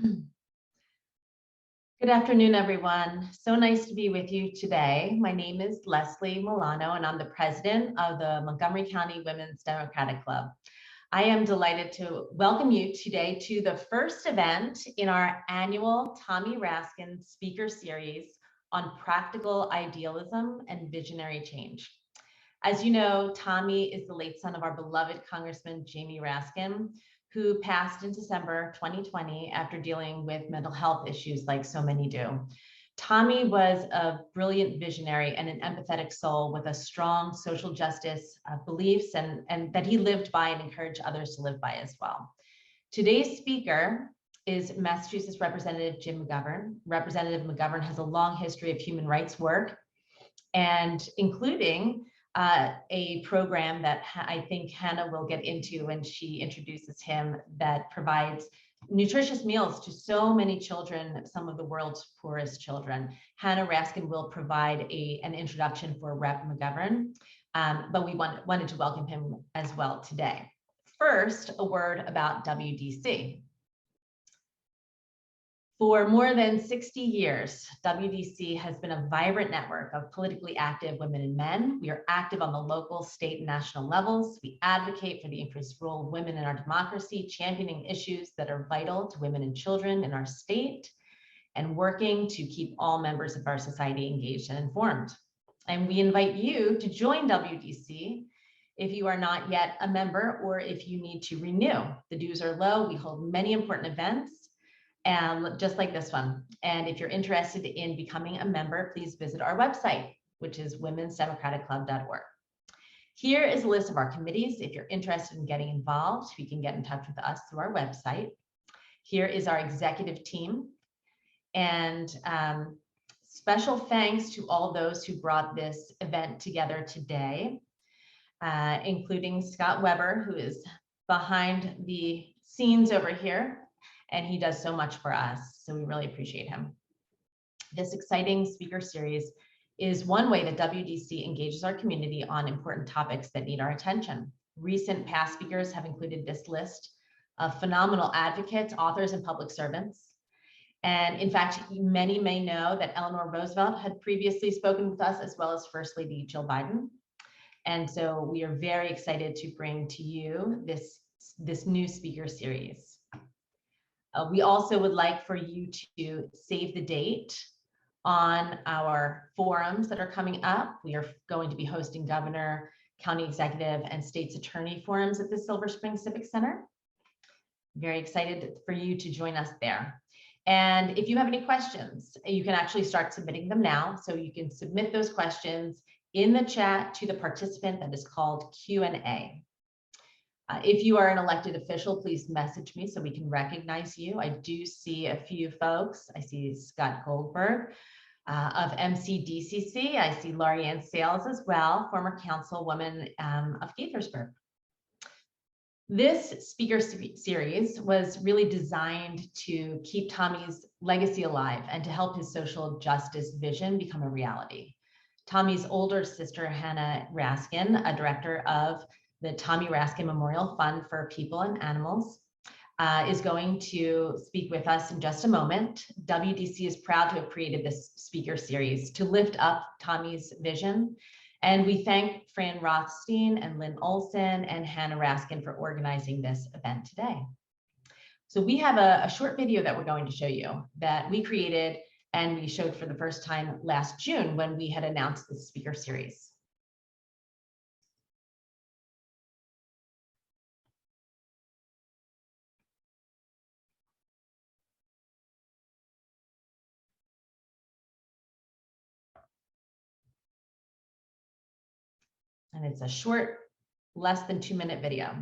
Good afternoon, everyone. So nice to be with you today. My name is Leslie Milano, and I'm the president of the Montgomery County Women's Democratic Club. I am delighted to welcome you today to the first event in our annual Tommy Raskin speaker series on practical idealism and visionary change. As you know, Tommy is the late son of our beloved Congressman Jamie Raskin, who passed in December 2020 after dealing with mental health issues like so many do. Tommy was a brilliant visionary and an empathetic soul with a strong social justice beliefs and that he lived by and encouraged others to live by as well. Today's speaker is Massachusetts Representative Jim McGovern. Representative McGovern has a long history of human rights work, and including a program that I think Hannah will get into when she introduces him, that provides nutritious meals to so many children, some of the world's poorest children. Hannah Raskin will provide an introduction for Rep. McGovern, but we wanted to welcome him as well today. First, a word about WDC. For more than 60 years, WDC has been a vibrant network of politically active women and men. We are active on the local, state, and national levels. We advocate for the increased role of women in our democracy, championing issues that are vital to women and children in our state, and working to keep all members of our society engaged and informed. And we invite you to join WDC if you are not yet a member or if you need to renew. The dues are low. We hold many important events, and just like this one. And if you're interested in becoming a member, please visit our website, which is womensdemocraticclub.org. Here is a list of our committees. If you're interested in getting involved, you can get in touch with us through our website. Here is our executive team. And special thanks to all those who brought this event together today, including Scott Weber, who is behind the scenes over here. And he does so much for us, so we really appreciate him. This exciting speaker series is one way that WDC engages our community on important topics that need our attention. Recent past speakers have included this list of phenomenal advocates, authors, and public servants. And in fact, many may know that Eleanor Roosevelt had previously spoken with us, as well as First Lady Jill Biden. And so we are very excited to bring to you this new speaker series. We also would like for you to save the date on our forums that are coming up. We are going to be hosting governor, county executive, and state's attorney forums at the Silver Spring Civic Center. Very excited for you to join us there. And if you have any questions, you can actually start submitting them now. So you can submit those questions in the chat to the participant that is called Q&A. If you are an elected official, please message me so we can recognize you. I do see a few folks. I see Scott Goldberg of MCDCC. I see Laurie Ann Sales as well, former councilwoman of Gaithersburg. This speaker series was really designed to keep Tommy's legacy alive and to help his social justice vision become a reality. Tommy's older sister, Hannah Raskin, a director of the Tommy Raskin Memorial Fund for People and Animals, is going to speak with us in just a moment. WDC is proud to have created this speaker series to lift up Tommy's vision. And we thank Fran Rothstein and Lynn Olson and Hannah Raskin for organizing this event today. So we have a short video that we're going to show you that we created and we showed for the first time last June when we had announced the speaker series. And it's a short, less than 2-minute video.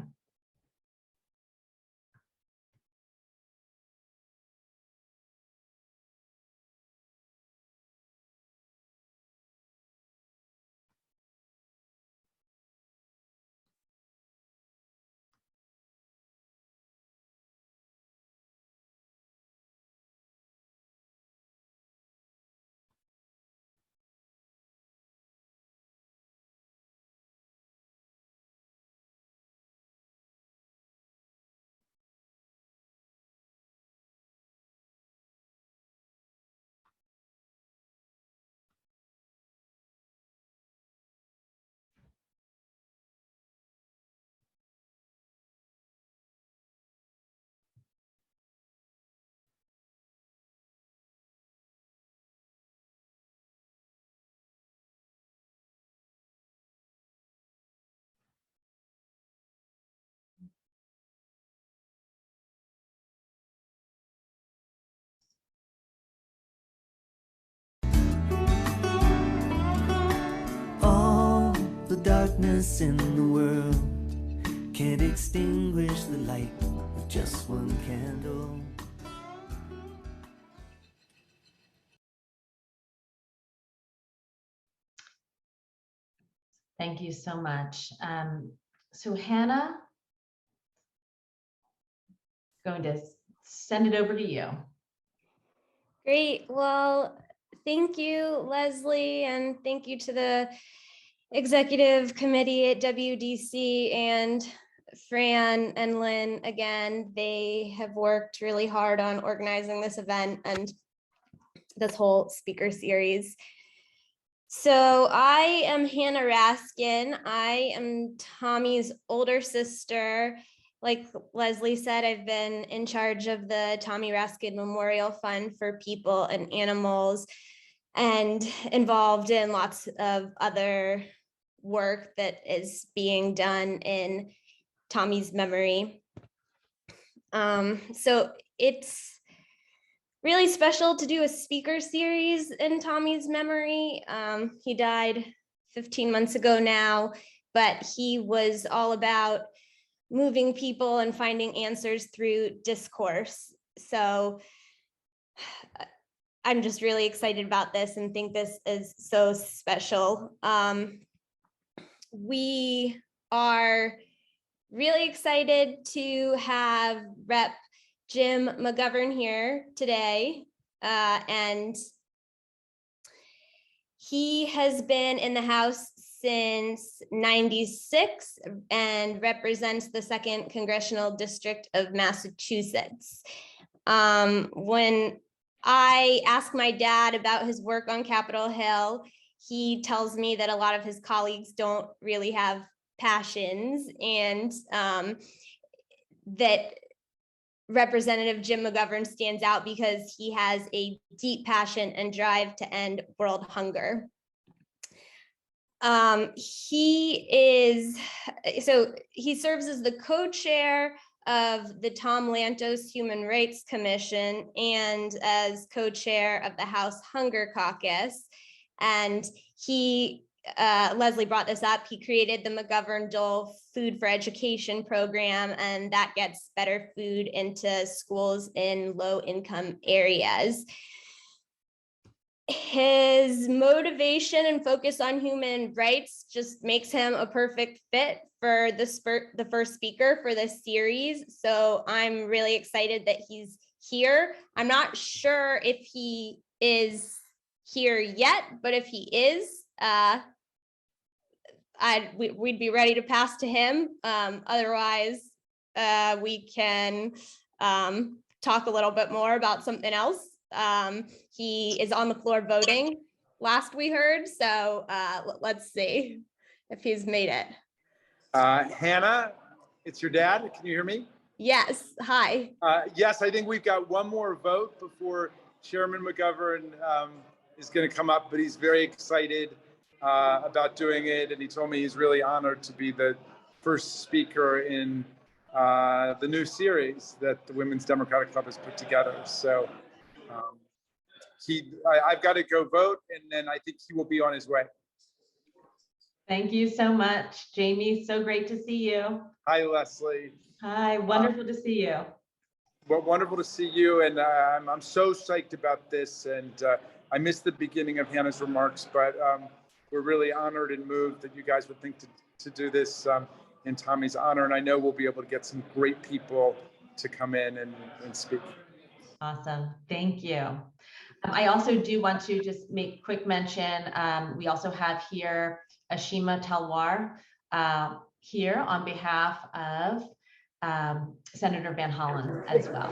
darkness in the world can't extinguish the light with just one candle. Thank you so much. So Hannah, going to send it over to you. Great. Well, thank you, Leslie, and thank you to the executive committee at WDC and Fran and Lynn. Again, they have worked really hard on organizing this event and this whole speaker series. So I am Hannah Raskin. I am Tommy's older sister. Like Leslie said, I've been in charge of the Tommy Raskin Memorial Fund for People and Animals and involved in lots of other work that is being done in Tommy's memory. So it's really special to do a speaker series in Tommy's memory. He died 15 months ago now, but he was all about moving people and finding answers through discourse. So I'm just really excited about this and think this is so special. We are really excited to have Rep. Jim McGovern here today, and he has been in the House since '96 and represents the 2nd Congressional District of Massachusetts. When I asked my dad about his work on Capitol Hill, he tells me that a lot of his colleagues don't really have passions, and that Representative Jim McGovern stands out because he has a deep passion and drive to end world hunger. He serves as the co-chair of the Tom Lantos Human Rights Commission and as co-chair of the House Hunger Caucus. And he, Leslie brought this up, he created the McGovern Dole Food for Education program, and that gets better food into schools in low-income areas. His motivation and focus on human rights just makes him a perfect fit for the first speaker for this series. So I'm really excited that he's here. I'm not sure if he is here yet, but if he is, we'd be ready to pass to him. Otherwise, we can talk a little bit more about something else. He is on the floor voting, last we heard, so let's see if he's made it. Hannah, it's your dad. Can you hear me? Yes, hi. Yes, I think we've got one more vote before Chairman McGovern is going to come up, but he's very excited about doing it, and he told me he's really honored to be the first speaker in the new series that the Women's Democratic Club has put together. So I've got to go vote, and then I think he will be on his way. Thank you so much, Jamie. So great to see you. Hi, Leslie. Hi, wonderful to see you. Well, wonderful to see you, and I'm so psyched about this, and I missed the beginning of Hannah's remarks, but we're really honored and moved that you guys would think to do this in Tommy's honor, and I know we'll be able to get some great people to come in and speak. Awesome, thank you. I also do want to just make quick mention, we also have here Ashima Talwar here on behalf of Senator Van Hollen as well.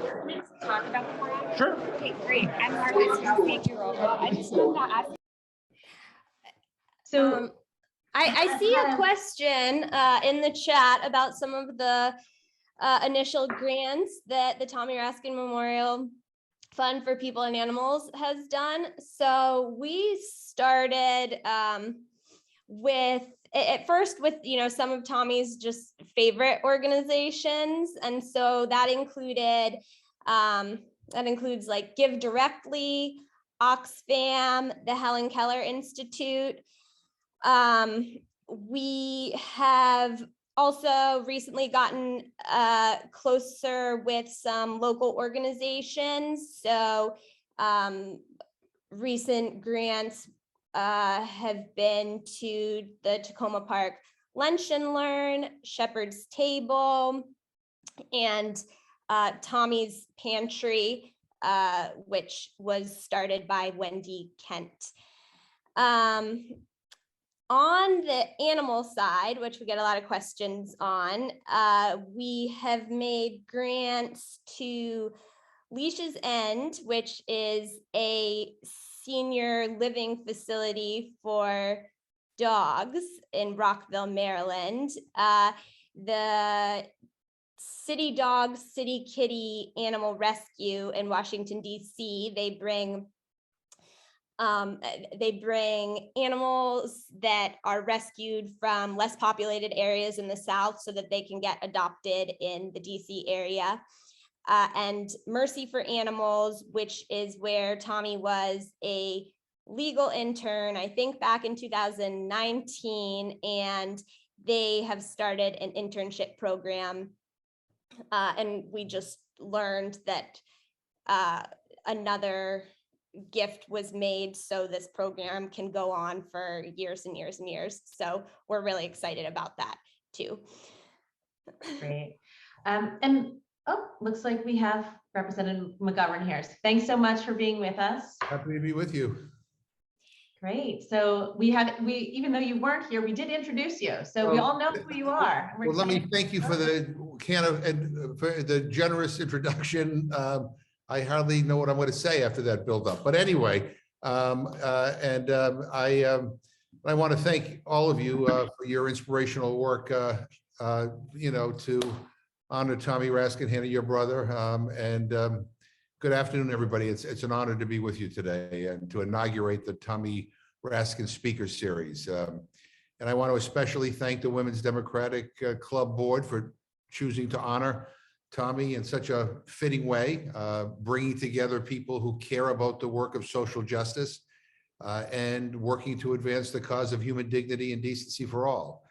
Talk about the forum? Sure. Okay, great. I'm Margaret. Thank you, Robert. I just wanted to ask. So I see a question in the chat about some of the initial grants that the Tommy Raskin Memorial Fund for People and Animals has done. So we started at first with some of Tommy's just favorite organizations, and so that includes like Give Directly, Oxfam, the Helen Keller Institute. we have also recently gotten closer with some local organizations. So recent grants have been to the Tacoma Park Lunch and Learn, Shepherd's Table, and Tommy's Pantry, which was started by Wendy Kent. On the animal side, which we get a lot of questions on, we have made grants to Leash's End, which is a senior living facility for dogs in Rockville, Maryland. The City Dog, City Kitty Animal Rescue in Washington, DC, they bring animals that are rescued from less populated areas in the South so that they can get adopted in the DC area. And Mercy for Animals, which is where Tommy was a legal intern, I think back in 2019, and they have started an internship program. And we just learned that another gift was made so this program can go on for years and years and years. So we're really excited about that too. Great. And looks like we have Representative McGovern here. So thanks so much for being with us. Happy to be with you. Great. So even though you weren't here, we did introduce you. So we all know who you are. Well, let me thank you for the for the generous introduction. I hardly know what I'm going to say after that build-up, but anyway, I want to thank all of you for your inspirational work. To honor Tommy Raskin, your brother, good afternoon, everybody. It's an honor to be with you today and to inaugurate the Tommy Raskin Speaker Series. And I want to especially thank the Women's Democratic Club Board for choosing to honor Tommy in such a fitting way, bringing together people who care about the work of social justice and working to advance the cause of human dignity and decency for all.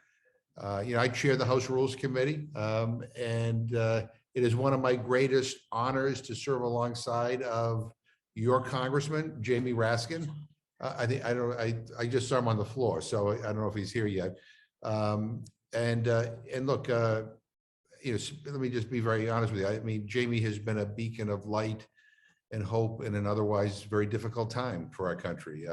I chair the House Rules Committee, and it is one of my greatest honors to serve alongside of your Congressman, Jamie Raskin. I just saw him on the floor, so I don't know if he's here yet. And look, let me just be very honest with you. I mean, Jamie has been a beacon of light and hope in an otherwise very difficult time for our country.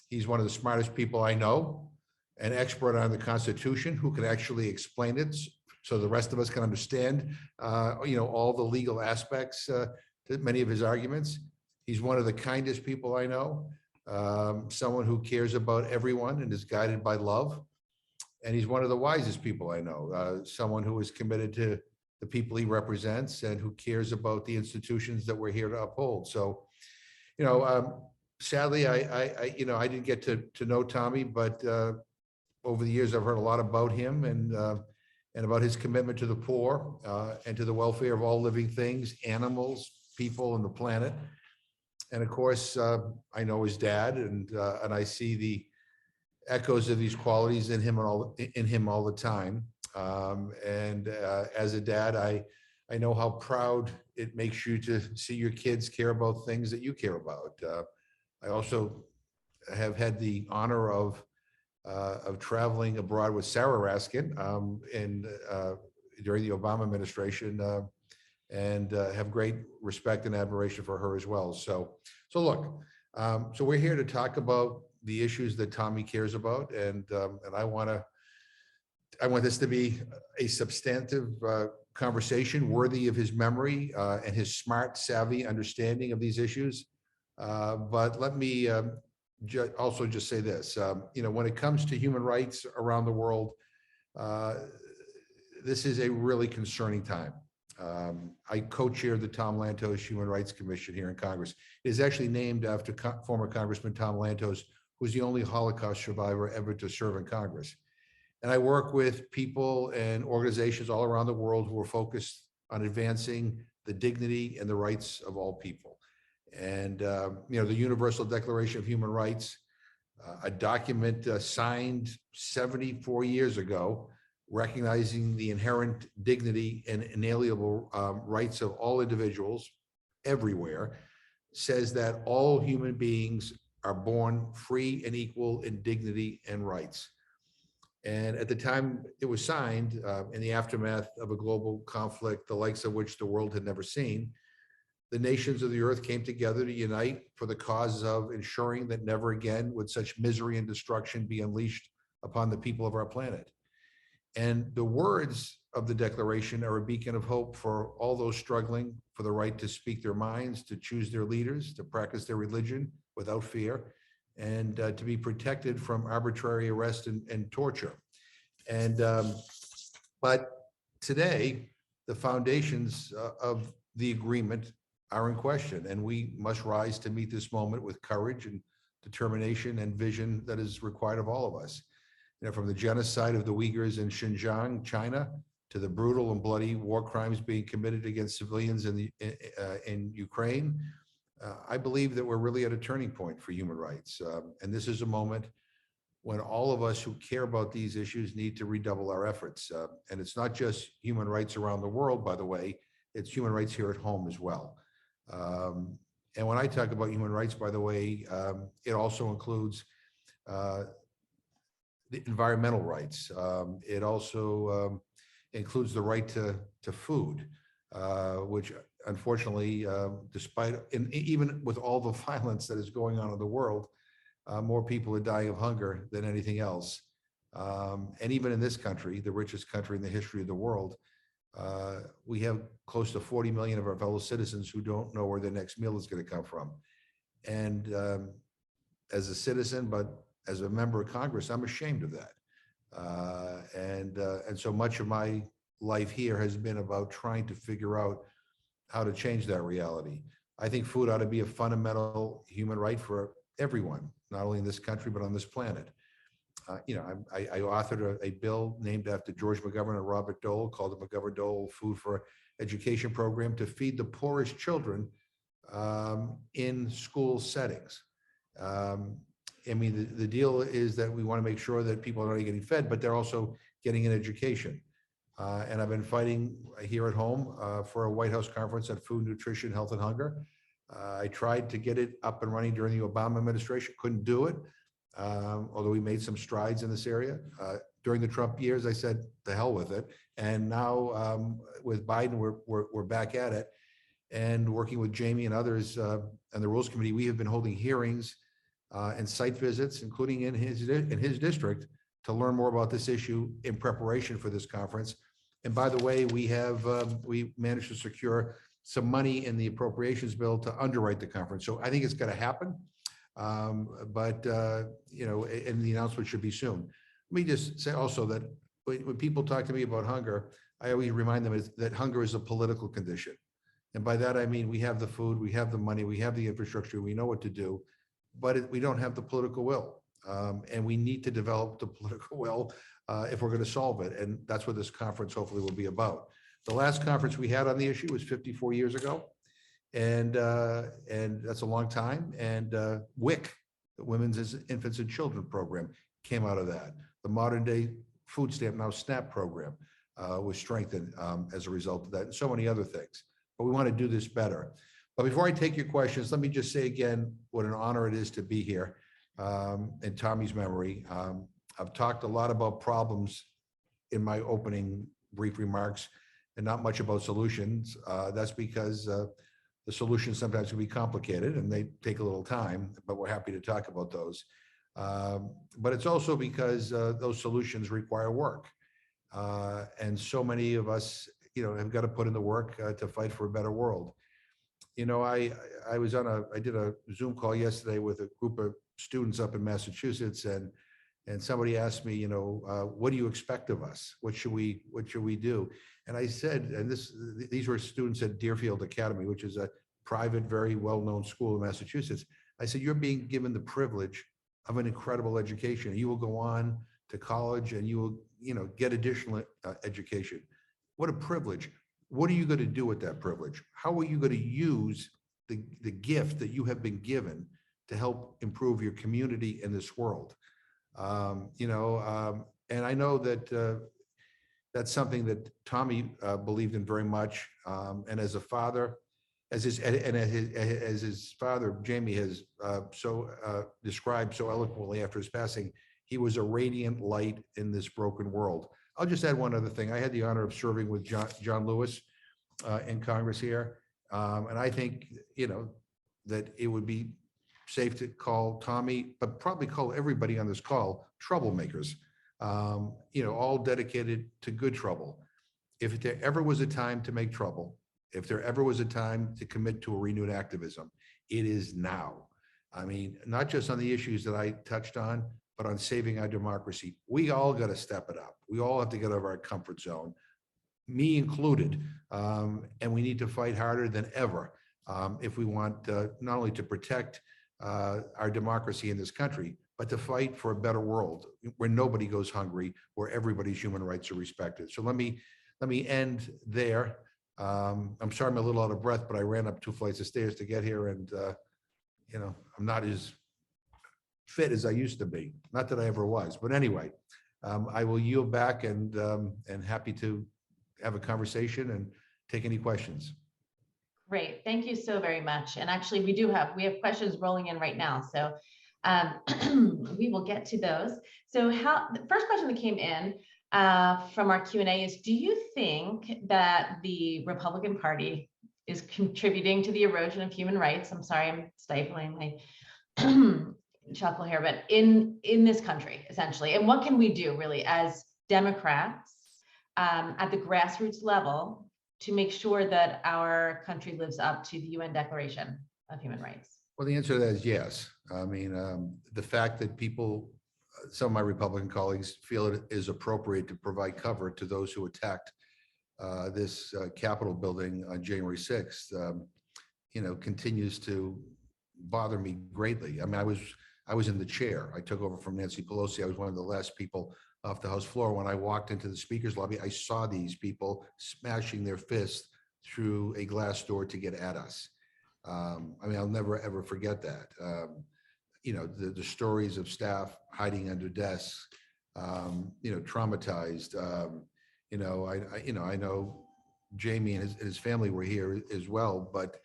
He's one of the smartest people I know, an expert on the Constitution who can actually explain it so the rest of us can understand, all the legal aspects to many of his arguments. He's one of the kindest people I know, someone who cares about everyone and is guided by love. And he's one of the wisest people I know, someone who is committed to the people he represents and who cares about the institutions that we're here to uphold. So, sadly, I didn't get to know Tommy, but over the years, I've heard a lot about him and about his commitment to the poor and to the welfare of all living things, animals, people, and the planet. And of course, I know his dad, and I see the echoes of these qualities in him all the time. As a dad, I know how proud it makes you to see your kids care about things that you care about. I also have had the honor of traveling abroad with Sarah Raskin during the Obama administration, and have great respect and admiration for her as well. So look, so we're here to talk about the issues that Tommy cares about, and I want this to be a substantive conversation worthy of his memory and his smart, savvy understanding of these issues. But let me also just say this, when it comes to human rights around the world, this is a really concerning time. I co-chair the Tom Lantos Human Rights Commission here in Congress. It is actually named after former Congressman Tom Lantos, who was the only Holocaust survivor ever to serve in Congress. And I work with people and organizations all around the world who are focused on advancing the dignity and the rights of all people. And, the Universal Declaration of Human Rights a document signed 74 years ago, recognizing the inherent dignity and inalienable rights of all individuals everywhere, says that all human beings are born free and equal in dignity and rights. And at the time it was signed, in the aftermath of a global conflict, the likes of which the world had never seen, the nations of the earth came together to unite for the cause of ensuring that never again would such misery and destruction be unleashed upon the people of our planet. And the words of the Declaration are a beacon of hope for all those struggling for the right to speak their minds, to choose their leaders, to practice their religion without fear, and to be protected from arbitrary arrest and torture. And but today, the foundations of the agreement are in question, and we must rise to meet this moment with courage and determination and vision that is required of all of us. You know, from the genocide of the Uyghurs in Xinjiang, China, to the brutal and bloody war crimes being committed against civilians in Ukraine, I believe that we're really at a turning point for human rights. And this is a moment when all of us who care about these issues need to redouble our efforts. And it's not just human rights around the world, by the way, it's human rights here at home as well. And when I talk about human rights, by the way, it also includes the environmental rights. It also includes the right to food, which unfortunately, despite, even with all the violence that is going on in the world, more people are dying of hunger than anything else. And even in this country, the richest country in the history of the world, we have close to 40 million of our fellow citizens who don't know where their next meal is going to come from. And as a citizen, but as a member of Congress, I'm ashamed of that. And so much of my life here has been about trying to figure out how to change that reality. I think food ought to be a fundamental human right for everyone, not only in this country, but on this planet. You know, I authored a bill named after George McGovern and Robert Dole called the McGovern-Dole Food for Education Program to feed the poorest children in school settings. I mean, the deal is that we want to make sure that people are not only getting fed, but they're also getting an education. And I've been fighting here at home for a White House conference on food, nutrition, health, and hunger. I tried to get it up and running during the Obama administration, couldn't do it. Although we made some strides in this area. During the Trump years, I said, the hell with it. And now with Biden, we're back at it. And working with Jamie and others and the Rules Committee, we have been holding hearings and site visits, including in his district, to learn more about this issue in preparation for this conference. And by the way, we managed to secure some money in the appropriations bill to underwrite the conference. So I think it's going to happen. You know, and the announcement should be soon. Let me just say also that when people talk to me about hunger, I always remind them that hunger is a political condition. And by that, I mean, we have the food, we have the money, we have the infrastructure, we know what to do, but we don't have the political will. And we need to develop the political will if we're going to solve it. And that's what this conference hopefully will be about. The last conference we had on the issue was 54 years ago. And that's a long time. And WIC, the Women's, Infants, and Children program, came out of that. The modern day food stamp, now SNAP program, was strengthened as a result of that, and so many other things. But we want to do this better. But before I take your questions, let me just say again what an honor it is to be here in Tommy's memory. I've talked a lot about problems in my opening brief remarks and not much about solutions. That's because the solutions sometimes can be complicated and they take a little time, but we're happy to talk about those. But it's also because those solutions require work. And so many of us, you know, have got to put in the work to fight for a better world. You know, I did a Zoom call yesterday with a group of students up in Massachusetts, and somebody asked me, you know, what do you expect of us? What should we do? And I said, and these were students at Deerfield Academy, which is a private, very well-known school in Massachusetts. I said, you're being given the privilege of an incredible education. You will go on to college and you will, you know, get additional education. What a privilege. What are you going to do with that privilege? How are you going to use the gift that you have been given to help improve your community in this world. And I know that that's something that Tommy believed in very much. And as a father, as his father, Jamie, has described so eloquently after his passing, he was a radiant light in this broken world. I'll just add one other thing. I had the honor of serving with John Lewis in Congress here. And I think, that it would be safe to call Tommy, but probably call everybody on this call troublemakers, all dedicated to good trouble. If there ever was a time to make trouble, if there ever was a time to commit to a renewed activism, it is now. I mean, not just on the issues that I touched on, but on saving our democracy. We all got to step it up. We all have to get out of our comfort zone, me included. And we need to fight harder than ever if we want not only to protect our democracy in this country, but to fight for a better world where nobody goes hungry, where everybody's human rights are respected. So let me end there. I'm sorry I'm a little out of breath, but I ran up 2 flights of stairs to get here, and I'm not as fit as I used to be. Not that I ever was, but anyway, I will yield back and happy to have a conversation and take any questions. Great, thank you so very much. And actually, we have questions rolling in right now, so we will get to those. So the first question that came in from our Q&A is, do you think that the Republican Party is contributing to the erosion of human rights? I'm sorry, I'm stifling my chuckle here, but in this country, essentially, and what can we do really as Democrats at the grassroots level to make sure that our country lives up to the UN Declaration of Human Rights? Well, the answer to that is yes. I mean, the fact that some of my Republican colleagues feel it is appropriate to provide cover to those who attacked this Capitol building on January 6th, continues to bother me greatly. I mean, I was in the chair. I took over from Nancy Pelosi. I was one of the last people off the House floor. When I walked into the speaker's lobby, I saw these people smashing their fists through a glass door to get at us. I mean, I'll never, ever forget that. The stories of staff hiding under desks, traumatized. I know Jamie and his family were here as well, but,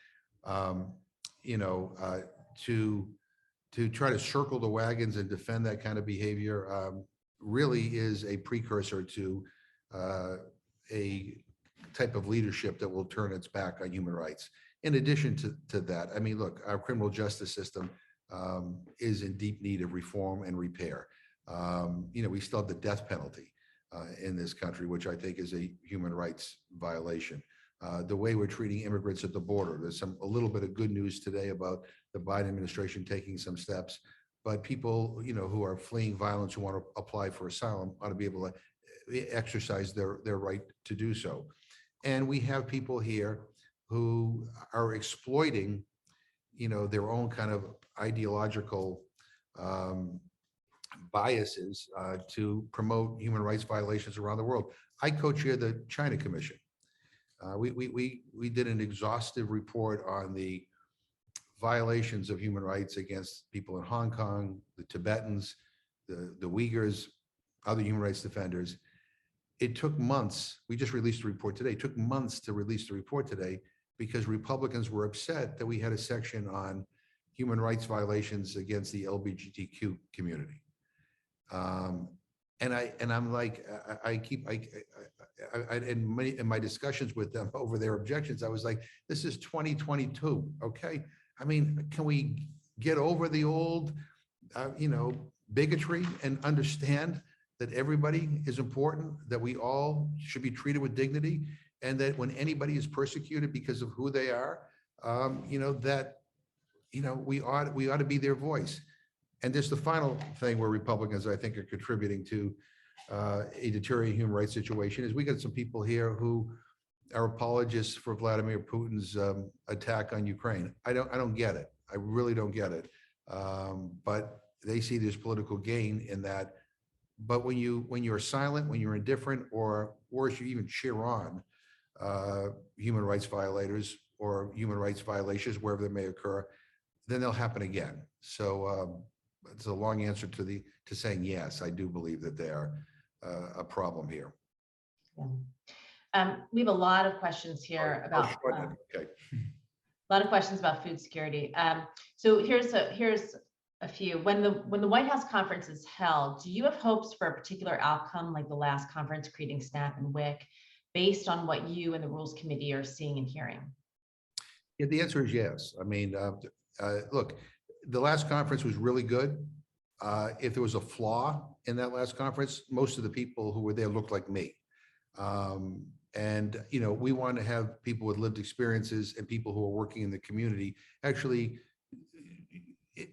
to try to circle the wagons and defend that kind of behavior really is a precursor to a type of leadership that will turn its back on human rights. In addition to that, I mean, look, our criminal justice system is in deep need of reform and repair. We still have the death penalty in this country, which I think is a human rights violation. The way we're treating immigrants at the border, there's a little bit of good news today about the Biden administration taking some steps, but people, who are fleeing violence, who want to apply for asylum, ought to be able to exercise their right to do so. And we have people here who are exploiting, their own kind of ideological biases to promote human rights violations around the world. I co-chair the China Commission. We did an exhaustive report on the violations of human rights against people in Hong Kong, the Tibetans, the Uyghurs, other human rights defenders. It took months. We just released a report today. It took months to release the report today because Republicans were upset that we had a section on human rights violations against the LGBTQ community. And I'm like, in my discussions with them over their objections, I was like, this is 2022, okay? I mean, can we get over the old, bigotry and understand that everybody is important, that we all should be treated with dignity, and that when anybody is persecuted because of who they are, we ought to be their voice. And just the final thing where Republicans, I think, are contributing to a deteriorating human rights situation is we got some people here who are apologists for Vladimir Putin's attack on Ukraine. I don't get it. I really don't get it. But they see there's political gain in that. But when you're silent, when you're indifferent, or worse, you even cheer on human rights violators or human rights violations wherever they may occur, then they'll happen again. So it's a long answer to saying yes. I do believe that they are a problem here. Yeah. We have a lot of questions here about okay. a lot of questions about food security. So here's a few. When the White House conference is held, do you have hopes for a particular outcome like the last conference, creating SNAP and WIC, based on what you and the Rules Committee are seeing and hearing? Yeah, the answer is yes. I mean, look, the last conference was really good. If there was a flaw in that last conference, most of the people who were there looked like me. And, you know, we want to have people with lived experiences and people who are working in the community, actually,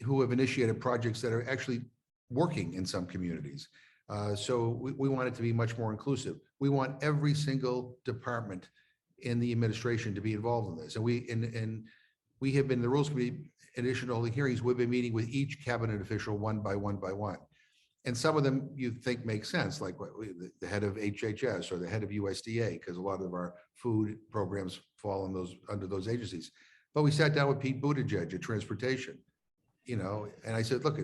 who have initiated projects that are actually working in some communities. So we want it to be much more inclusive. We want every single department in the administration to be involved in this. And we have been, the Rules Committee, in addition to all the hearings, we've been meeting with each cabinet official one by one by one. And some of them you think make sense, like the head of HHS or the head of USDA, because a lot of our food programs fall in under those agencies. But we sat down with Pete Buttigieg at Transportation, you know, and I said, look,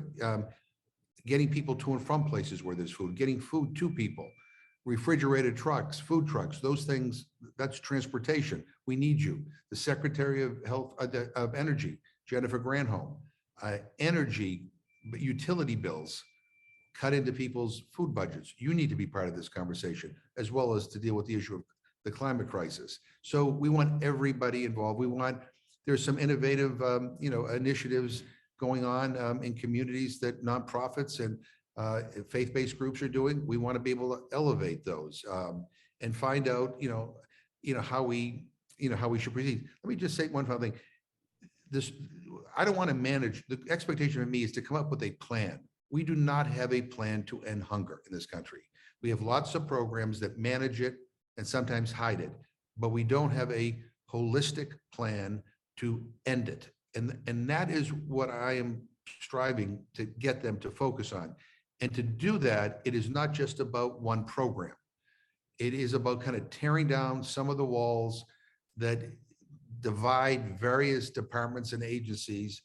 getting people to and from places where there's food, getting food to people, refrigerated trucks, food trucks, those things, that's transportation. We need you. The Secretary of Health, of Energy, Jennifer Granholm, energy, utility bills cut into people's food budgets. You need to be part of this conversation, as well as to deal with the issue of the climate crisis. So we want everybody involved. There's some innovative, you know, initiatives going on in communities that nonprofits and faith-based groups are doing. We want to be able to elevate those and find out, you know how we should proceed. Let me just say one final thing. I don't want to manage. The expectation of me is to come up with a plan. We do not have a plan to end hunger in this country. We have lots of programs that manage it and sometimes hide it, but we don't have a holistic plan to end it. And that is what I am striving to get them to focus on. And to do that, it is not just about one program. It is about kind of tearing down some of the walls that divide various departments and agencies,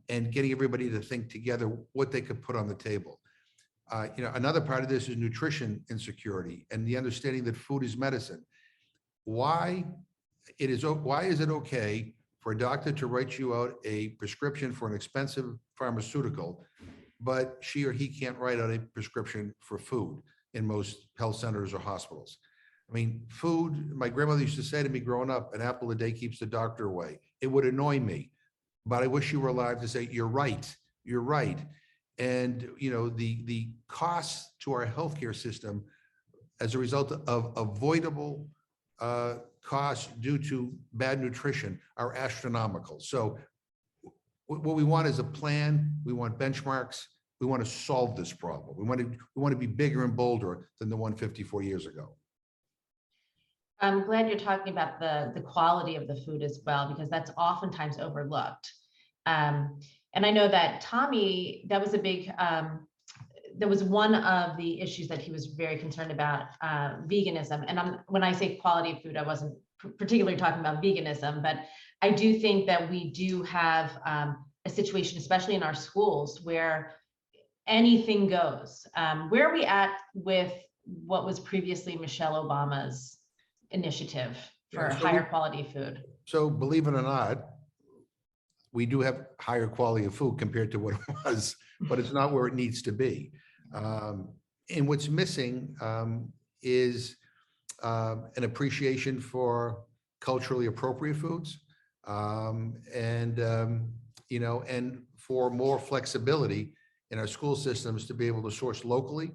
and getting everybody to think together what they could put on the table. You know, another part of this is nutrition insecurity and the understanding that food is medicine. Why is it okay for a doctor to write you out a prescription for an expensive pharmaceutical, but she or he can't write out a prescription for food in most health centers or hospitals? I mean, food, my grandmother used to say to me growing up, an apple a day keeps the doctor away. It would annoy me, but I wish you were alive to say, you're right. And, you know, the costs to our healthcare system as a result of avoidable costs due to bad nutrition are astronomical. So what we want is a plan. We want benchmarks. We want to solve this problem. We want to be bigger and bolder than the 154 years ago. I'm glad you're talking about the quality of the food as well, because that's oftentimes overlooked. And I know that Tommy, that was a big, that was one of the issues that he was very concerned about, veganism. And when I say quality of food, I wasn't particularly talking about veganism, but I do think that we do have a situation, especially in our schools, where anything goes. Where are we at with what was previously Michelle Obama's initiative for higher quality food? So believe it or not, we do have higher quality of food compared to what it was, but it's not where it needs to be. And what's missing is an appreciation for culturally appropriate foods, and you know, and for more flexibility in our school systems to be able to source locally,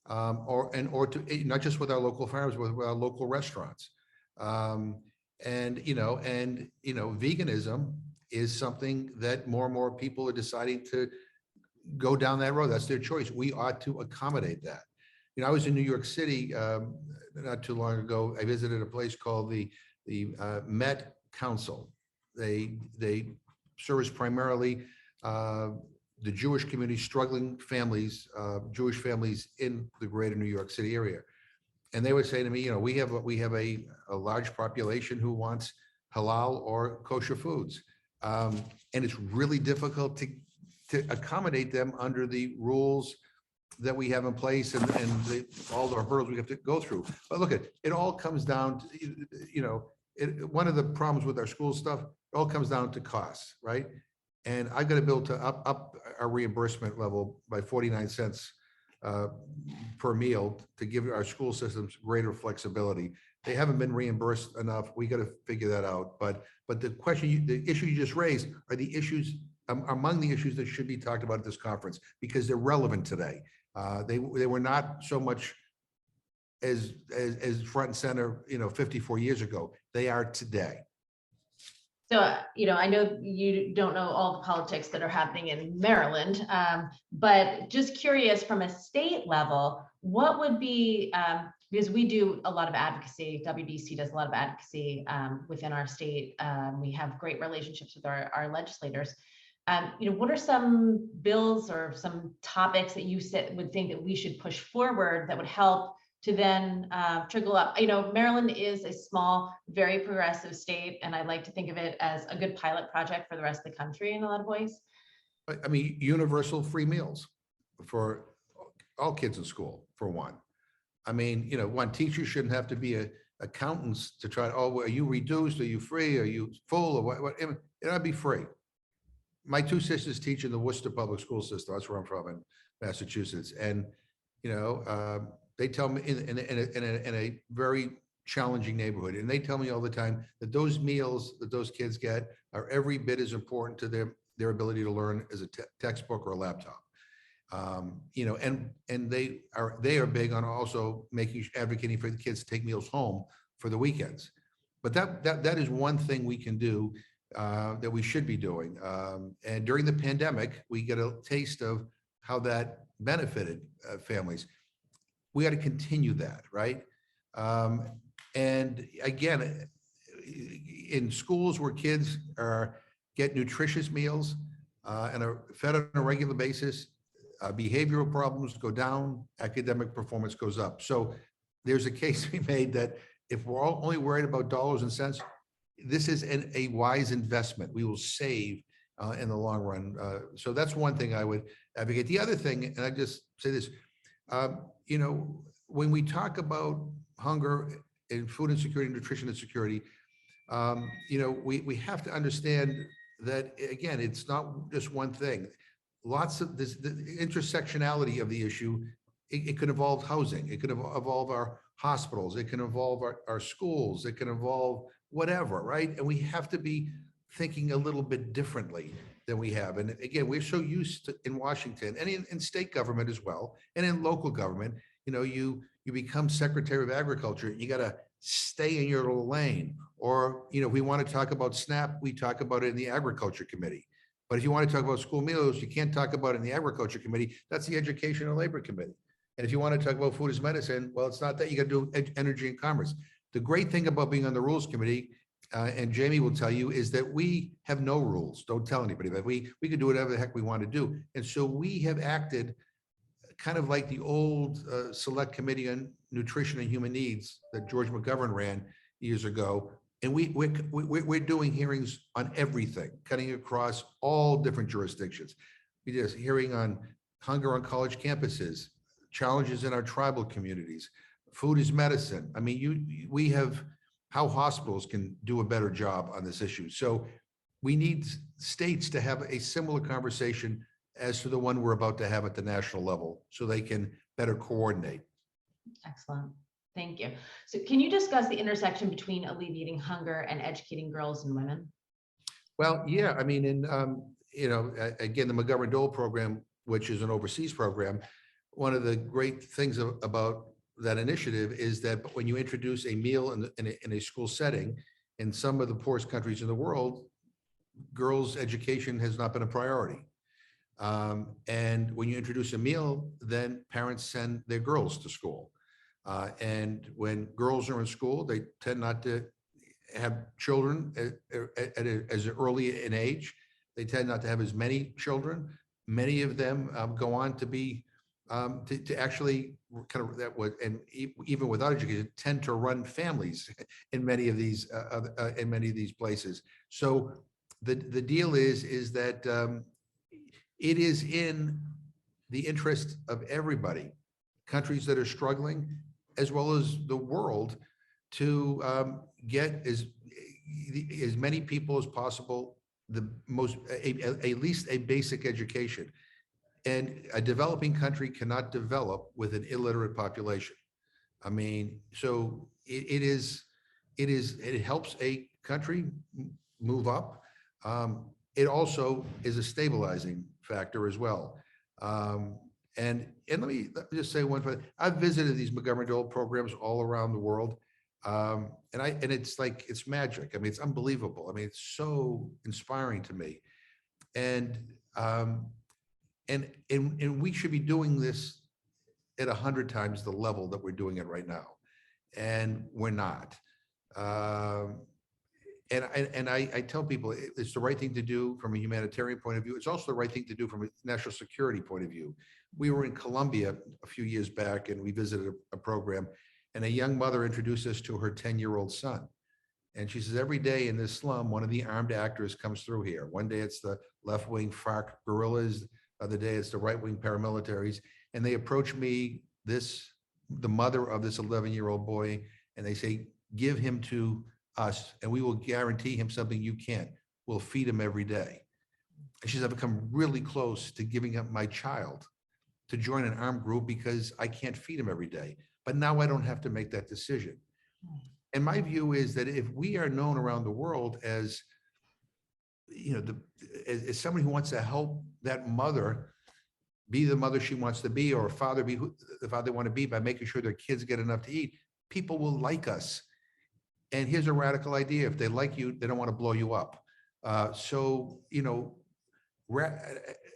or to not just with our local farmers, but with our local restaurants. And you know, veganism is something that more and more people are deciding to go down that road. That's their choice. We ought to accommodate that. You know, I was in New York City not too long ago. I visited a place called the Met Council. They service primarily the Jewish community, struggling families, Jewish families in the greater New York City area. And they would say to me, you know, we have a large population who wants halal or kosher foods. And it's really difficult to accommodate them under the rules that we have in place and all the hurdles we have to go through. But look, it all comes down to, one of the problems with our school stuff, it all comes down to costs, right? And I've got to be able to up our reimbursement level by 49 cents per meal to give our school systems greater flexibility. They haven't been reimbursed enough. We got to figure that out. But the question, the issue you just raised are the issues among the issues that should be talked about at this conference because they're relevant today. They were not so much as front and center, 54 years ago. They are today. So, I know you don't know all the politics that are happening in Maryland, but just curious from a state level, what would be, because we do a lot of advocacy, WDC does a lot of advocacy within our state. We have great relationships with our legislators. What are some bills or some topics that you would think that we should push forward that would help to then trickle up? Maryland is a small, very progressive state, and I like to think of it as a good pilot project for the rest of the country in a lot of ways. I mean, universal free meals for all kids in school, for one. I mean, one, teachers shouldn't have to be accountants to try, are you reduced? Are you free? Are you full? Or what? It'll be free. My two sisters teach in the Worcester Public School System. That's where I'm from in Massachusetts. And, they tell me in a very challenging neighborhood. And they tell me all the time that those meals that those kids get are every bit as important to their ability to learn as a textbook or a laptop. And they are big on also advocating for the kids to take meals home for the weekends. But that is one thing we can do that we should be doing. And during the pandemic, we get a taste of how that benefited families. We got to continue that, right? And again, in schools where kids get nutritious meals and are fed on a regular basis, behavioral problems go down, academic performance goes up. So there's a case to be made that if we're all only worried about dollars and cents, this is a wise investment. We will save in the long run. So that's one thing I would advocate. The other thing, and I just say this, when we talk about hunger and food insecurity, and nutrition insecurity, we have to understand that, again, it's not just one thing. Lots of this, the intersectionality of the issue, it could involve housing, it could involve our hospitals, it can involve our schools, it can involve whatever, right? And we have to be thinking a little bit differently than we have. And again, we're so used to in Washington and in state government as well, and in local government, you become Secretary of Agriculture, you got to stay in your little lane. Or, we want to talk about SNAP, we talk about it in the Agriculture Committee. But if you want to talk about school meals, you can't talk about it in the Agriculture Committee. That's the Education and Labor Committee. And if you want to talk about food as medicine, well, it's not that. You got to do energy and commerce. The great thing about being on the Rules Committee, and Jamie will tell you, is that we have no rules. Don't tell anybody, but we can do whatever the heck we want to do. And so we have acted kind of like the old Select Committee on Nutrition and Human Needs that George McGovern ran years ago. And we're doing hearings on everything, cutting across all different jurisdictions. We did a hearing on hunger on college campuses, challenges in our tribal communities, food is medicine. I mean, we have how hospitals can do a better job on this issue. So we need states to have a similar conversation as to the one we're about to have at the national level, so they can better coordinate. Excellent. Thank you. So can you discuss the intersection between alleviating hunger and educating girls and women? Well, yeah, I mean, again, the Montgomery Dole program, which is an overseas program, one of the great things about that initiative is that when you introduce a meal in a school setting, in some of the poorest countries in the world, girls' education has not been a priority. And when you introduce a meal, then parents send their girls to school. And when girls are in school, they tend not to have children as early an age. They tend not to have as many children. Many of them go on to be to actually kind of and even without education, tend to run families in many of these places. So the deal is that it is in the interest of everybody, countries that are struggling, as well as the world, to get as many people as possible at least a basic education. And a developing country cannot develop with an illiterate population. I mean, so it helps a country move up. It also is a stabilizing factor as well. And let me just say one thing. I've visited these Montgomery Dole programs all around the world. And it's like, it's magic. I mean, it's unbelievable. I mean, it's so inspiring to me. And we should be doing this at 100 times the level that we're doing it right now. And we're not. And I tell people it's the right thing to do from a humanitarian point of view. It's also the right thing to do from a national security point of view. We were in Colombia a few years back and we visited a program, and a young mother introduced us to her 10-year-old son. And she says, every day in this slum, one of the armed actors comes through here. One day it's the left-wing FARC guerrillas, the other day it's the right-wing paramilitaries. And they approach me, the mother of this 11-year-old boy, and they say, give him to us and we will guarantee him something you can't. We'll feed him every day. And she says, I've become really close to giving up my child to join an armed group because I can't feed him every day. But now I don't have to make that decision. And my view is that if we are known around the world as, as somebody who wants to help that mother be the mother she wants to be, or a father be the father they want to be, by making sure their kids get enough to eat, people will like us. And here's a radical idea. If they like you, they don't want to blow you up.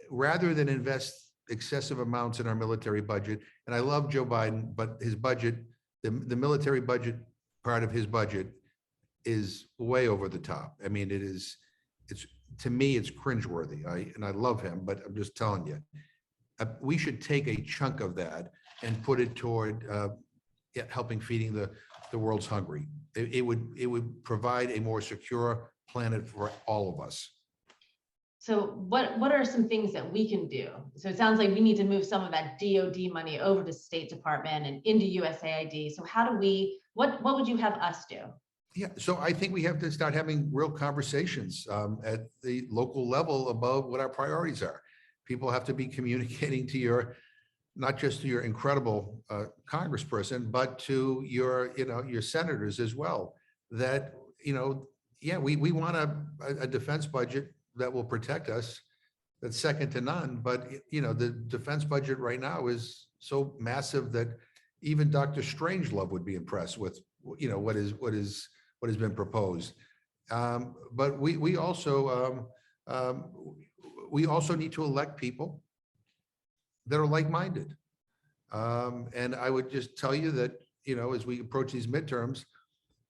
Rather than invest excessive amounts in our military budget, and I love Joe Biden, but his budget, the military budget part of his budget is way over the top. I mean, it's to me, it's cringeworthy. I love him, but I'm just telling you, we should take a chunk of that and put it toward helping feeding the world's hungry. It would provide a more secure planet for all of us. So what are some things that we can do? So it sounds like we need to move some of that DOD money over to State Department and into USAID. So how do we, what would you have us do? Yeah, so I think we have to start having real conversations at the local level about what our priorities are. People have to be communicating to not just to your incredible congressperson, but to your senators as well, that, we want a defense budget that will protect us, that's second to none. But, the defense budget right now is so massive that even Dr. Strangelove would be impressed with, what has been proposed. But we also need to elect people that are like-minded. And I would just tell you that, as we approach these midterms,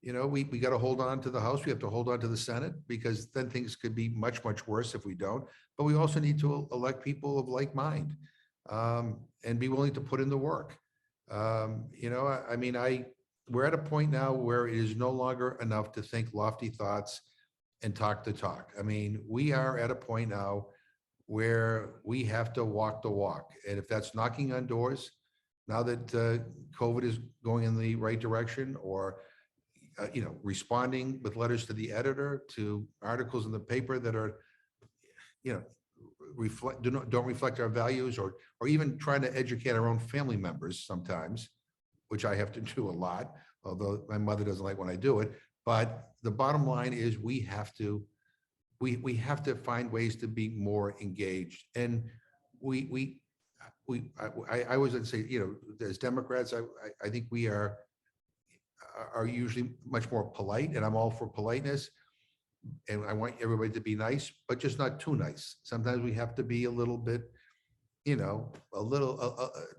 we got to hold on to the House. We have to hold on to the Senate, because then things could be much, much worse if we don't. But we also need to elect people of like mind and be willing to put in the work. We're at a point now where it is no longer enough to think lofty thoughts and talk the talk. I mean, we are at a point now where we have to walk the walk. And if that's knocking on doors, now that COVID is going in the right direction, or responding with letters to the editor, to articles in the paper that are, don't reflect our values, or even trying to educate our own family members sometimes, which I have to do a lot, although my mother doesn't like when I do it. But the bottom line is we have to find ways to be more engaged. And I always say, as Democrats, I think we are usually much more polite, and I'm all for politeness. And I want everybody to be nice, but just not too nice. Sometimes we have to be a little bit,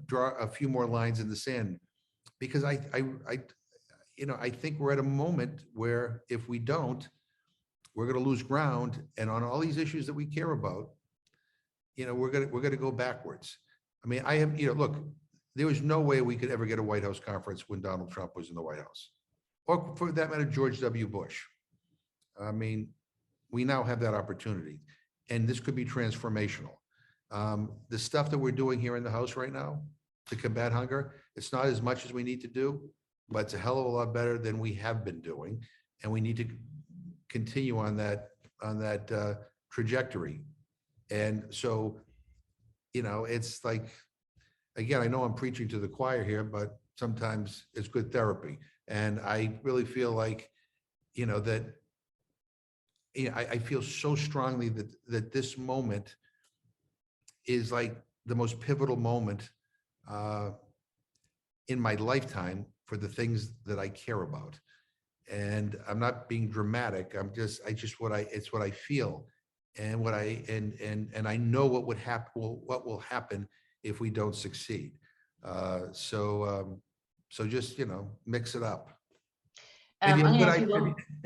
draw a few more lines in the sand, because I think we're at a moment where if we don't, we're going to lose ground. And on all these issues that we care about, we're going to go backwards. I mean, look, there was no way we could ever get a White House conference when Donald Trump was in the White House, or for that matter, George W. Bush. I mean, we now have that opportunity, and this could be transformational. The stuff that we're doing here in the House right now to combat hunger, it's not as much as we need to do, but it's a hell of a lot better than we have been doing, and we need to continue on that trajectory. And so, you know, it's like, again, I know I'm preaching to the choir here, but sometimes it's good therapy. And I really feel like, you know, that, you know, I feel so strongly that this moment is like the most pivotal moment in my lifetime for the things that I care about. And I'm not being dramatic. It's what I feel, and what I know what would happen, what will happen if we don't succeed. So just, you know, mix it up. And if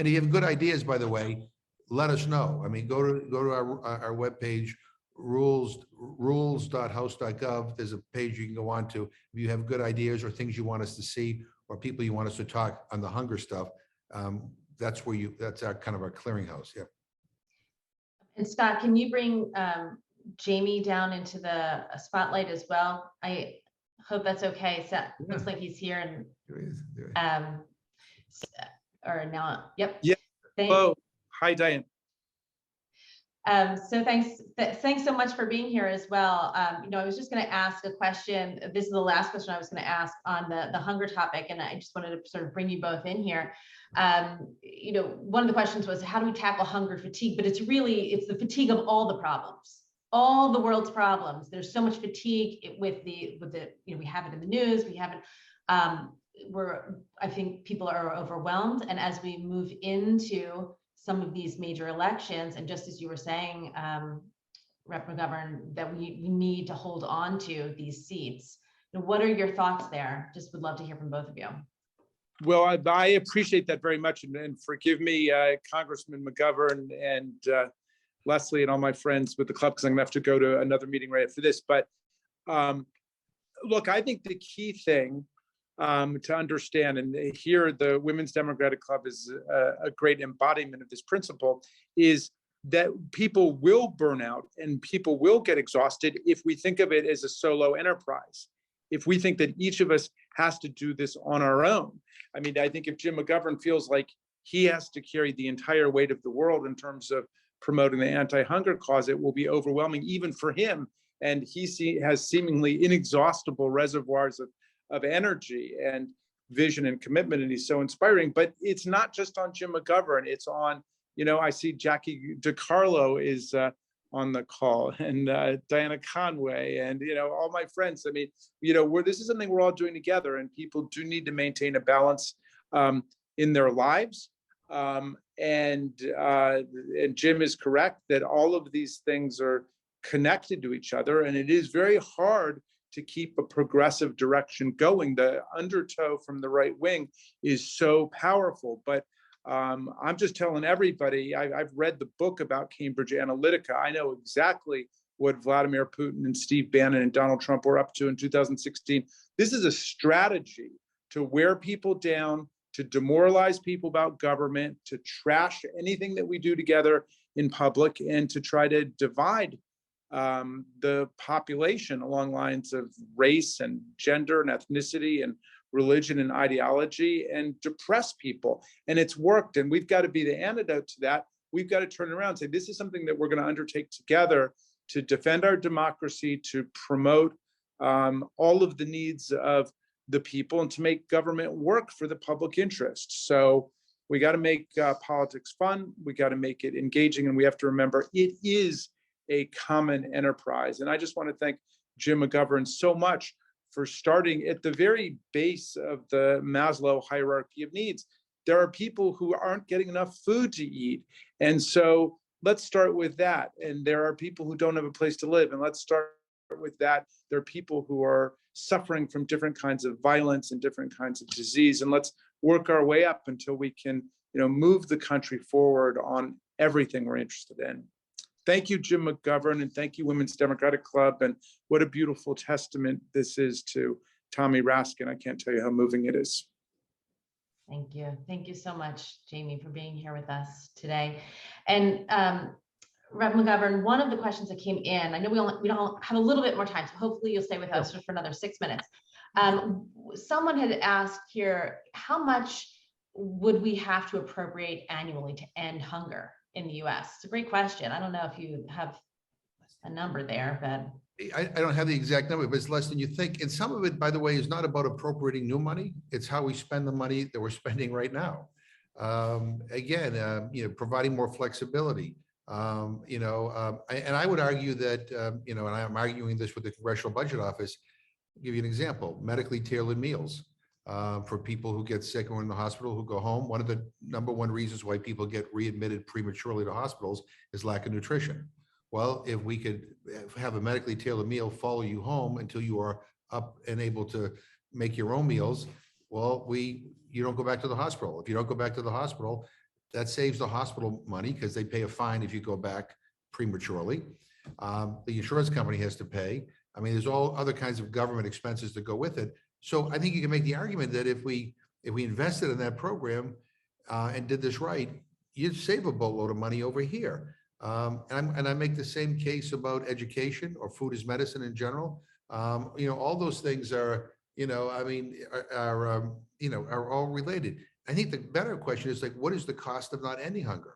you have good ideas, by the way, let us know. I mean, go to our webpage, rules.house.gov. There's a page you can go on to. If you have good ideas or things you want us to see, or people you want us to talk on the hunger stuff, that's our kind of our clearinghouse. Yeah. And Scott, can you bring Jamie down into the spotlight as well? I hope that's okay. So looks like he's here, and There he is. or now, yep. Yeah. Hello. Hi, Diane. So thanks so much for being here as well. You know, I was just going to ask a question. This is the last question I was going to ask on the hunger topic, and I just wanted to sort of bring you both in here. You know, one of the questions was, how do we tackle hunger fatigue? But it's the fatigue of all the problems, all the world's problems. There's so much fatigue with the, you know, we have it in the news, we have it, I think people are overwhelmed. And as we move into some of these major elections, and just as you were saying, Rep. McGovern, that we need to hold on to these seats. What are your thoughts there? Just would love to hear from both of you. Well, I appreciate that very much, and forgive me, Congressman McGovern and Leslie and all my friends with the club, because I'm gonna have to go to another meeting right after this. But look, I think the key thing to understand, and here the Women's Democratic Club is a great embodiment of this principle, is that people will burn out and people will get exhausted if we think of it as a solo enterprise. If we think that each of us has to do this on our own. I mean, I think if Jim McGovern feels like he has to carry the entire weight of the world in terms of promoting the anti-hunger cause, it will be overwhelming even for him. And he has seemingly inexhaustible reservoirs of energy and vision and commitment, and he's so inspiring. But it's not just on Jim McGovern, it's on, you know, I see Jackie DiCarlo is on the call, and Diana Conway, and, you know, all my friends. I mean, you know, this is something we're all doing together, and people do need to maintain a balance in their lives. And Jim is correct that all of these things are connected to each other, and it is very hard to keep a progressive direction going. The undertow from the right wing is so powerful, but I'm just telling everybody, I've read the book about Cambridge Analytica. I know exactly what Vladimir Putin and Steve Bannon and Donald Trump were up to in 2016. This is a strategy to wear people down, to demoralize people about government, to trash anything that we do together in public, and to try to divide the population along lines of race and gender and ethnicity and religion and ideology, and depress people. And it's worked, and we've got to be the antidote to that. We've got to turn around and say, this is something that we're going to undertake together to defend our democracy, to promote all of the needs of the people, and to make government work for the public interest. So we got to make politics fun. We got to make it engaging, and we have to remember it is a common enterprise. And I just want to thank Jim McGovern so much for starting at the very base of the Maslow hierarchy of needs. There are people who aren't getting enough food to eat. And so let's start with that. And there are people who don't have a place to live. And let's start with that. There are people who are suffering from different kinds of violence and different kinds of disease. And let's work our way up until we can, you know, move the country forward on everything we're interested in. Thank you, Jim McGovern, and thank you, Women's Democratic Club. And what a beautiful testament this is to Tommy Raskin. I can't tell you how moving it is. Thank you. Thank you so much, Jamie, for being here with us today. And Rep. McGovern, one of the questions that came in, I know we don't have a little bit more time, so hopefully you'll stay with us for another 6 minutes. Someone had asked here, how much would we have to appropriate annually to end hunger in the US? It's a great question. I don't know if you have a number there, but I don't have the exact number, but it's less than you think. And some of it, by the way, is not about appropriating new money. It's how we spend the money that we're spending right now. Providing more flexibility. And I would argue that, and I'm arguing this with the Congressional Budget Office. I'll give you an example: medically tailored meals for people who get sick or in the hospital who go home. One of the number one reasons why people get readmitted prematurely to hospitals is lack of nutrition. Well, if we could have a medically tailored meal follow you home until you are up and able to make your own meals, well, you don't go back to the hospital. If you don't go back to the hospital, that saves the hospital money because they pay a fine if you go back prematurely. The insurance company has to pay. I mean, there's all other kinds of government expenses that go with it. So I think you can make the argument that if we invested in that program and did this right, you'd save a boatload of money over here. And I make the same case about education or food as medicine in general. All those things are all related. I think the better question is, like, what is the cost of not ending hunger?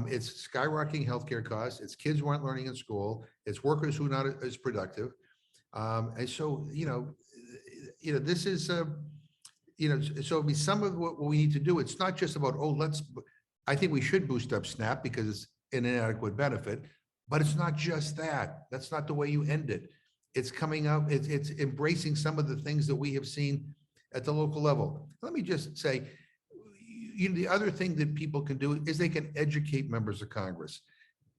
It's skyrocketing healthcare costs. It's kids who aren't learning in school. It's workers who are not as productive. And so, this is, so I mean, some of what we need to do, it's not just about, I think we should boost up SNAP because it's an inadequate benefit, but it's not just that. That's not the way you end it. It's coming up, it's embracing some of the things that we have seen at the local level. Let me just say, the other thing that people can do is they can educate members of Congress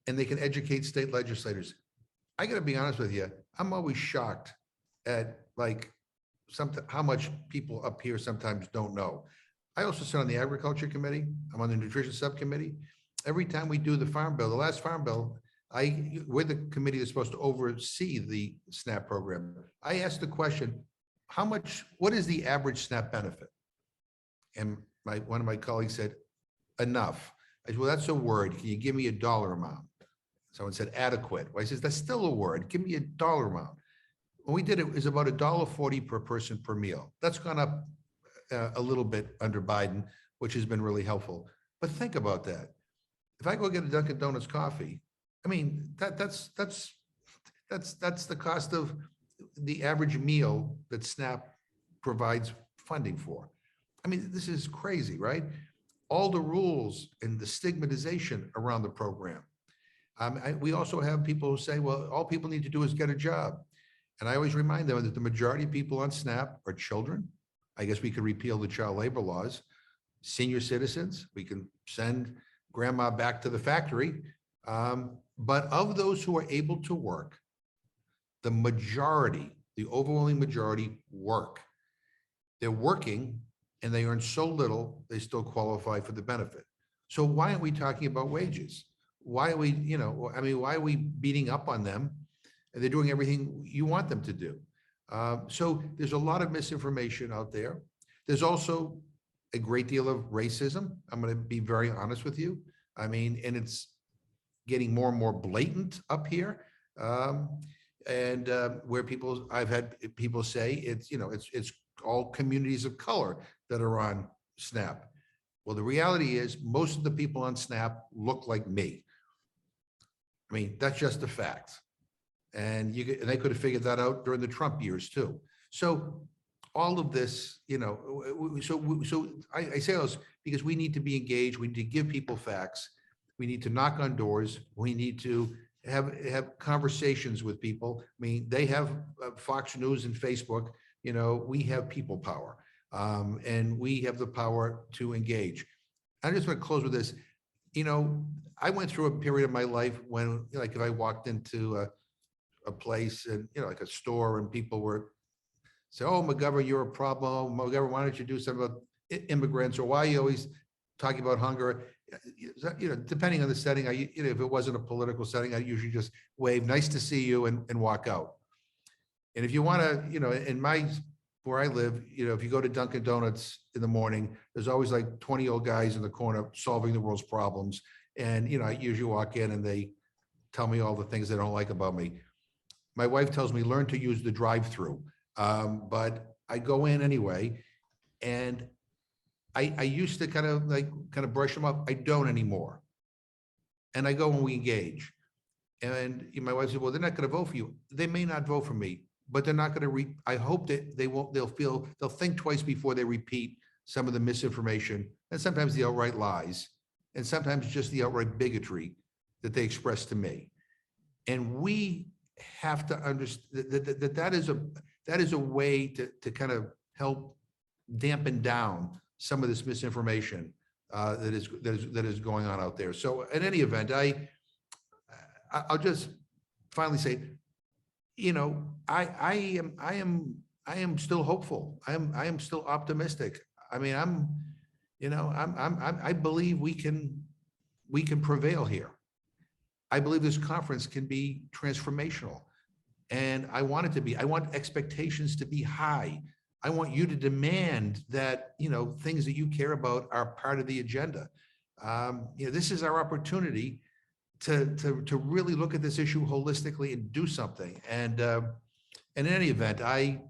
and they can educate state legislators. I got to be honest with you. I'm always shocked at how much people up here sometimes don't know. I also sit on the Agriculture Committee. I'm on the Nutrition Subcommittee. Every time we do the Farm Bill, the last Farm Bill, we're the committee that's supposed to oversee the SNAP program. I asked the question, what is the average SNAP benefit? And one of my colleagues said, enough. I said, well, that's a word. Can you give me a dollar amount? Someone said adequate. Well, I said, that's still a word. Give me a dollar amount. When we did it, it was about $1.40 per person per meal. That's gone up a little bit under Biden, which has been really helpful. But think about that. If I go get a Dunkin' Donuts coffee, I mean, that's the cost of the average meal that SNAP provides funding for. I mean, this is crazy, right? All the rules and the stigmatization around the program. We also have people who say, well, all people need to do is get a job. And I always remind them that the majority of people on SNAP are children. I guess we could repeal the child labor laws. Senior citizens, we can send grandma back to the factory. But of those who are able to work, the majority, the overwhelming majority work. They're working and they earn so little, they still qualify for the benefit. So why aren't we talking about wages? Why are we, why are we beating up on them? And they're doing everything you want them to do. So there's a lot of misinformation out there. There's also a great deal of racism. I'm going to be very honest with you. I mean, and it's getting more and more blatant up here. Where I've had people say it's all communities of color that are on SNAP. Well, the reality is most of the people on SNAP look like me. I mean, that's just a fact. And they could have figured that out during the Trump years too. So all of this, so I say those because we need to be engaged. We need to give people facts. We need to knock on doors. We need to have conversations with people. I mean, they have Fox News and Facebook. We have people power, and we have the power to engage. I just want to close with this. I went through a period of my life when, like, if I walked into a place and, like a store, and people were say, "Oh, McGovern, you're a problem. McGovern, why don't you do something about immigrants?" Or why are you always talking about hunger? Depending on the setting, if it wasn't a political setting, I usually just wave, "Nice to see you," and walk out. And if you want to, in my where I live, if you go to Dunkin' Donuts in the morning, there's always like 20 old guys in the corner solving the world's problems. And, I usually walk in and they tell me all the things they don't like about me. My wife tells me, learn to use the drive-through. But I go in anyway, and I used to kind of brush them up. I don't anymore. And I go and we engage. And my wife said, well, they're not going to vote for you. They may not vote for me, but they're not going to I hope that they'll think twice before they repeat some of the misinformation and sometimes the outright lies and sometimes just the outright bigotry that they express to me. And we have to understand that is a way to kind of help dampen down some of this misinformation that is going on out there. So in any event, I'll just finally say, I am still hopeful. I am still optimistic. I mean, I believe we can prevail here. I believe this conference can be transformational, and I want it to be. I want expectations to be high. I want you to demand that, things that you care about are part of the agenda. This is our opportunity to really look at this issue holistically and do something. And in any event, I'm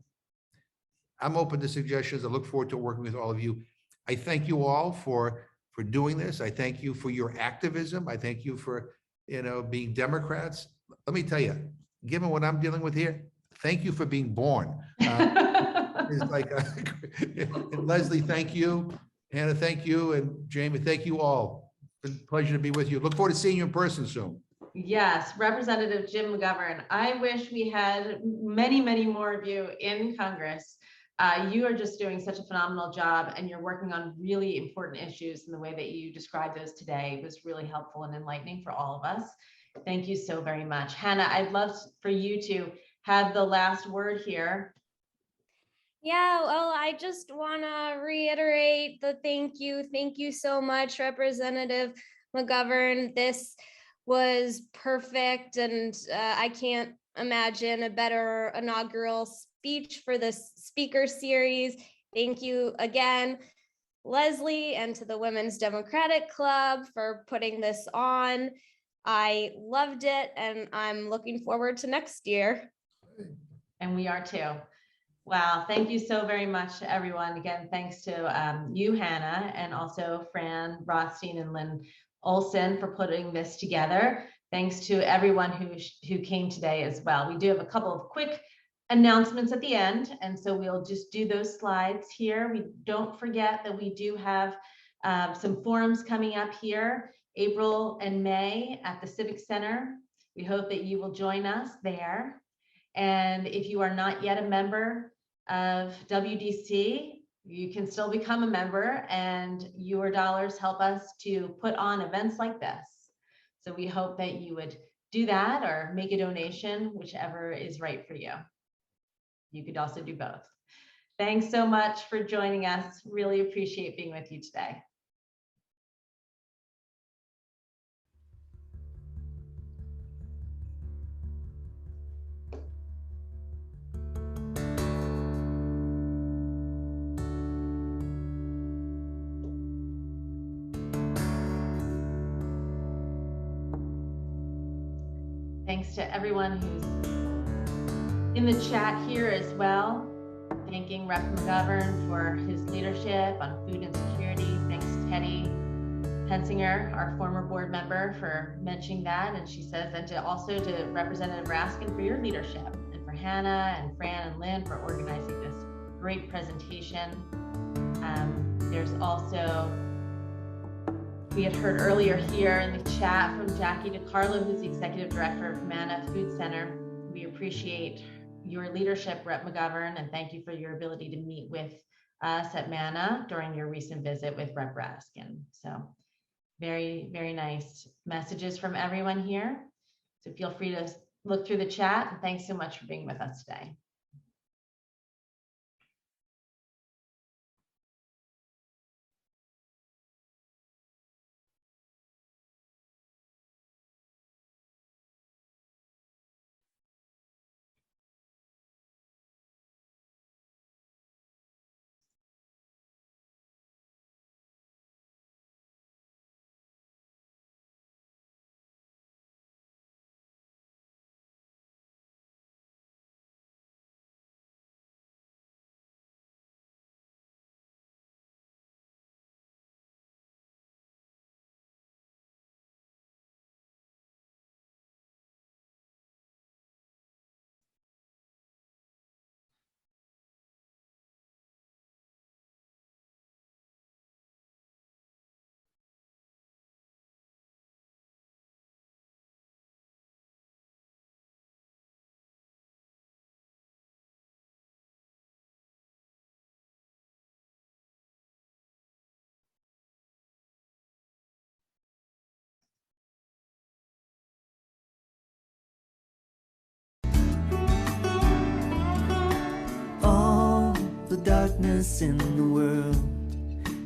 open to suggestions. I look forward to working with all of you. I thank you all for doing this. I thank you for your activism. I thank you for, being Democrats. Let me tell you, given what I'm dealing with here, thank you for being born. It's like, and Leslie, thank you. Hannah, thank you. And Jamie, thank you all. It's been a pleasure to be with you. Look forward to seeing you in person soon. Yes, Representative Jim McGovern. I wish we had many, many more of you in Congress. You are just doing such a phenomenal job, and you're working on really important issues, and the way that you described those today was really helpful and enlightening for all of us. Thank you so very much. Hannah, I'd love for you to have the last word here. Yeah, well, I just want to reiterate the thank you. Thank you so much, Representative McGovern. This was perfect, and I can't imagine a better inaugural speech for this speaker series. Thank you again, Leslie, and to the Women's Democratic Club for putting this on. I loved it, and I'm looking forward to next year. And we are too. Wow, thank you so very much, everyone. Again, thanks to you, Hannah, and also Fran Rothstein and Lynn Olson for putting this together. Thanks to everyone who came today as well. We do have a couple of quick announcements at the end, and so we'll just do those slides here. We don't forget that we do have some forums coming up here, April and May at the Civic Center. We hope that you will join us there. And if you are not yet a member of WDC, you can still become a member, and your dollars help us to put on events like this. So we hope that you would do that or make a donation, whichever is right for you. You could also do both. Thanks so much for joining us. Really appreciate being with you today. Thanks to everyone who's in the chat here as well. Thanking Rep. McGovern for his leadership on food insecurity. Thanks to Teddy Pensinger, our former board member, for mentioning that. And she says, and also to Representative Raskin for your leadership, and for Hannah and Fran and Lynn for organizing this great presentation. There's also, we had heard earlier here in the chat from Jackie DiCarlo, who's the Executive Director of Mana Food Center. We appreciate your leadership, Rep. McGovern, and thank you for your ability to meet with us at Mana during your recent visit with Rep. Raskin. So very, very nice messages from everyone here. So feel free to look through the chat. And thanks so much for being with us today. darkness in the world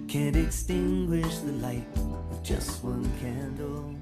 can't extinguish the light of just one candle.